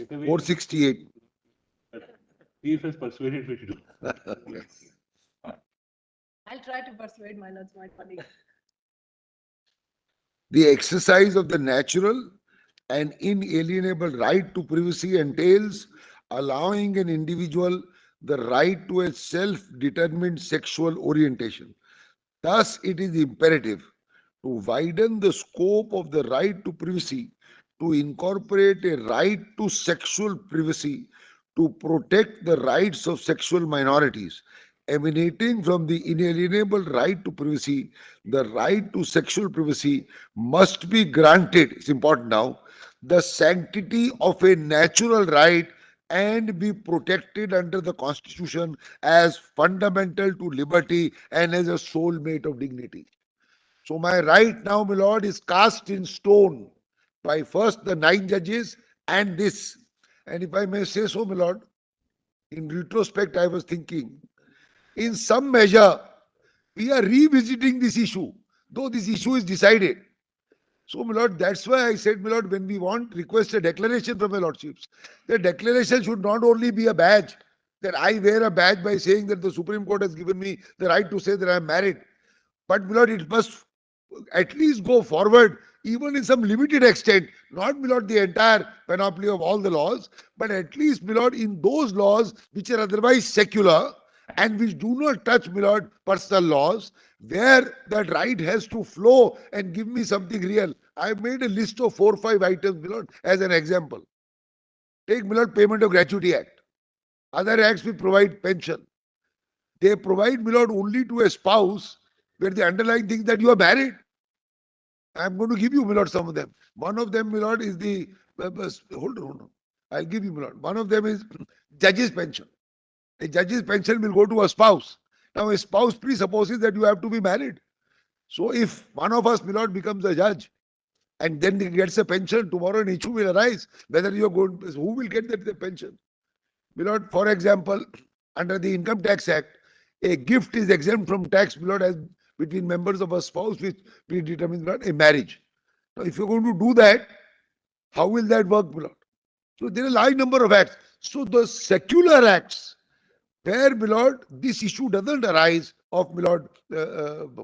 468. Chief has persuaded me to do. I'll try to persuade my lords, my colleague. The exercise of the natural and inalienable right to privacy entails allowing an individual the right to a self-determined sexual orientation. Thus, it is imperative to widen the scope of the right to privacy to incorporate a right to sexual privacy to protect the rights of sexual minorities. Emanating from the inalienable right to privacy, the right to sexual privacy must be granted, it's important now, the sanctity of a natural right and be protected under the Constitution as fundamental to liberty and as a soulmate of dignity. So my right now, my lord, is cast in stone by first the 9 judges and this. And if I may say so, my lord, in retrospect, I was thinking, in some measure, we are revisiting this issue, though this issue is decided. So, my lord, that's why I said, my lord, when we request a declaration from my lordships, the declaration should not only be a badge, that I wear a badge by saying that the Supreme Court has given me the right to say that I am married. But, my lord, it must at least go forward, even in some limited extent, not, my lord, the entire panoply of all the laws, but at least, my lord, in those laws which are otherwise secular and which do not touch, my lord, personal laws, where that right has to flow and give me something real. I have made a list of 4 or 5 items, my lord, as an example. Take, my lord, Payment of Gratuity Act. Other acts which provide pension. They provide, my lord, only to a spouse where the underlying thing that you are married. I am going to give you, my lord, some of them. One of them, my lord, is the hold on. I'll give you, my lord. One of them is judge's pension. A judge's pension will go to a spouse. Now, a spouse presupposes that you have to be married. So, if one of us, my lord, becomes a judge and then he gets a pension, tomorrow an issue will arise whether you are going. Who will get that pension? My lord, for example, under the Income Tax Act, a gift is exempt from tax, my lord, as between members of a spouse which predetermines a marriage. Now, if you're going to do that, how will that work, my lord? So there are a large number of acts. So the secular acts, where, my lord, this issue doesn't arise of, my lord,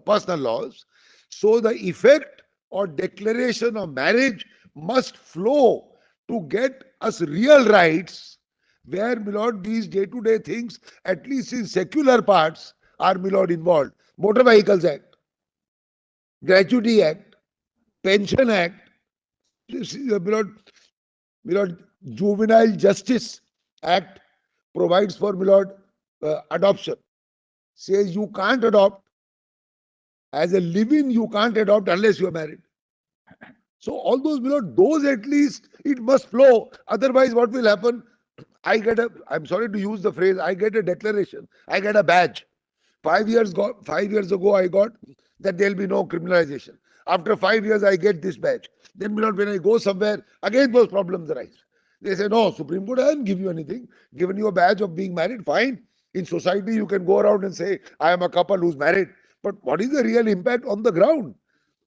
personal laws. So the effect or declaration of marriage must flow to get us real rights, where, my lord, these day-to-day things, at least in secular parts, are, my lord, involved. Motor Vehicles Act, Gratuity Act, Pension Act, this is, my lord, Juvenile Justice Act provides for, my lord, adoption. Says you can't adopt. As a living, you can't adopt unless you are married. So all those, my lord, those at least it must flow. Otherwise, what will happen? I'm sorry to use the phrase, I get a declaration, I get a badge. 5 years ago, I got that there will be no criminalization. After 5 years, I get this badge. Then, my lord, when I go somewhere, again those problems arise. They say, no, Supreme Court hasn't given you anything. Given you a badge of being married, fine. In society, you can go around and say, I am a couple who's married. But what is the real impact on the ground?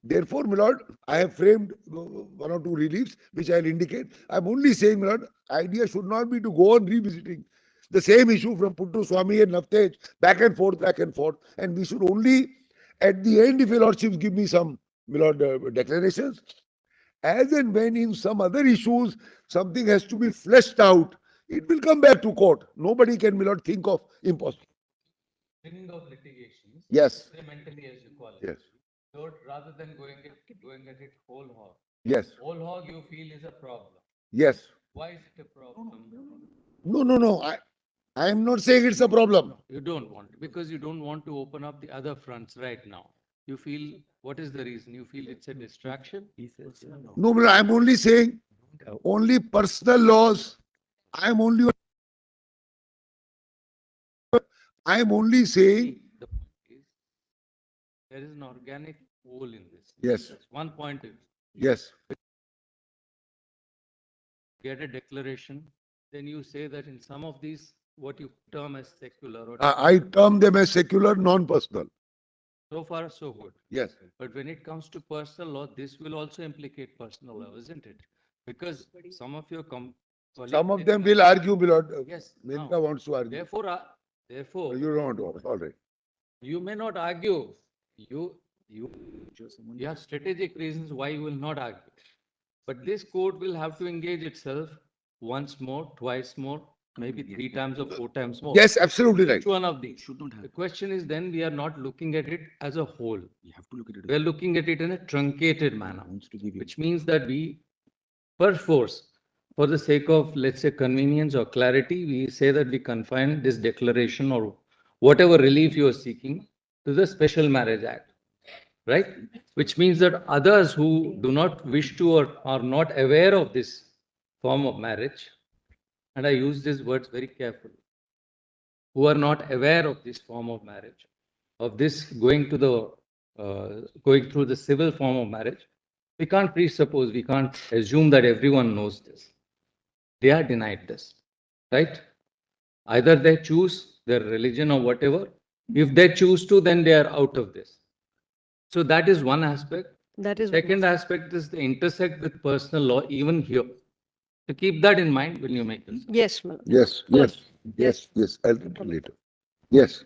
Therefore, my lord, I have framed 1 or 2 reliefs, which I'll indicate. I'm only saying, my lord, idea should not be to go on revisiting the same issue from Puttu Swami and Navtej, back and forth, back and forth. And we should only, at the end, if your lordships give me some, my lord, declarations, as and when in some other issues, something has to be fleshed out, it will come back to court. Nobody can, my lord, think of impossible. Bringing out litigations, Yes. incrementally as you call it. Yes. So rather than going at it whole hog. Yes. Whole hog you feel is a problem. Yes. Why is it a problem? No. I am not saying it's a problem. You don't want, because you don't want to open up the other fronts right now. You feel, what is the reason? You feel it's a distraction? No, but I'm only saying only personal laws. I'm only saying The point is, there is an organic hole in this. yes, That's one point is, yes. get a declaration, then you say that in some of these, what you term as secular, or I term them as secular, non-personal. so far so good. Yes. But when it comes to personal law, this will also implicate personal law, isn't it? Because some of your Some of them will argue, my lord. Yes. Mehta now, wants to argue. Therefore, You don't want to. All right. you may not argue. You have strategic reasons why you will not argue. But this court will have to engage itself once more, twice more, maybe 3 times or 4 times more. Yes, absolutely right. Each one of these. Should not have. The question is then we are not looking at it as a whole. You have to look at it. We are looking at it in a truncated manner, Wants to give you. which means that we, perforce, for the sake of, let's say, convenience or clarity, we say that we confine this declaration or whatever relief you are seeking to the Special Marriage Act, right? Which means that others who do not wish to or are not aware of this form of marriage, and I use these words very carefully, who are not aware of this form of marriage, of this going through the civil form of marriage, we can't presuppose, we can't assume that everyone knows this. They are denied this, right? Either they choose their religion or whatever. If they choose to, then they are out of this. So that is one aspect. That is. Second aspect is the intersect with personal law, even here. So keep that in mind when you make this. Yes, my lord. Yes. I'll tell you later. Yes.